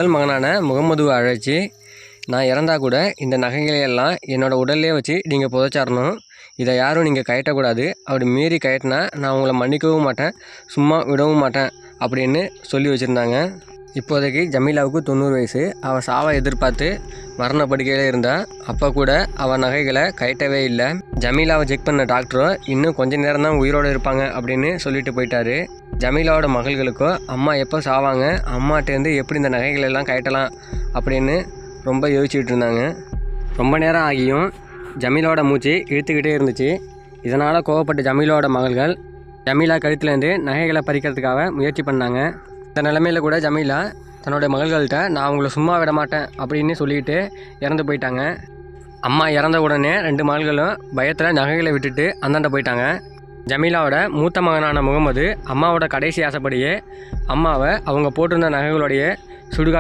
முதல் மகனான முகமதுவை அழைச்சி, நான் இறந்தா கூட இந்த நகைகளையெல்லாம் என்னோடய உடல்லே வச்சு நீங்கள் புதைச்சாரணும். இதை யாரும் நீங்கள் கயட்டக்கூடாது. அப்படி மீறி கயட்டினா நான் உங்களை மன்னிக்கவும் மாட்டேன், சும்மா விடவும் மாட்டேன் அப்படின்னு சொல்லி வச்சுருந்தாங்க. இப்போதைக்கு ஜமீலாவுக்கு 90 வயசு. அவள் சாவை எதிர்பார்த்து மரண படுக்கையில் இருந்தா. அப்போ கூட அவள் நகைகளை கயட்டவே இல்லை. ஜமீலாவை செக் பண்ண டாக்டரும் இன்னும் கொஞ்ச நேரம் தான் உயிரோடு இருப்பாங்க அப்படின்னு சொல்லிட்டு போயிட்டாரு. ஜமீலாவோட மகள்களுக்கோ அம்மா எப்போ சாவாங்க, அம்மாட்டேருந்து எப்படி இந்த நகைகள் எல்லாம் கயட்டலாம் அப்படின்னு ரொம்ப யோசிச்சுட்டு இருந்தாங்க. ரொம்ப நேரம் ஆகியும் ஜமீலாவோட மூச்சு இழுத்துக்கிட்டே இருந்துச்சு. இதனால் கோவப்பட்ட ஜமீலாவோட மகள்கள் ஜமீலா கழுத்துலேருந்து நகைகளை பறிக்கிறதுக்காக முயற்சி பண்ணாங்க. இந்த நிலைமையில் கூட ஜமீலா தன்னோட மகள்கள்கிட்ட நான் அவங்கள சும்மா விட மாட்டேன் அப்படின்னு சொல்லிட்டு இறந்து போயிட்டாங்க. அம்மா இறந்த உடனே 2 மகள்களும் பயத்தில் நகைகளை விட்டுட்டு அந்தாண்ட போயிட்டாங்க. ஜமீலாவோட மூத்த மகனான முகமது அம்மாவோட கடைசி ஆசைப்படியே அம்மாவை அவங்க போட்டிருந்த நகைகளுடைய சுடுகாட்டு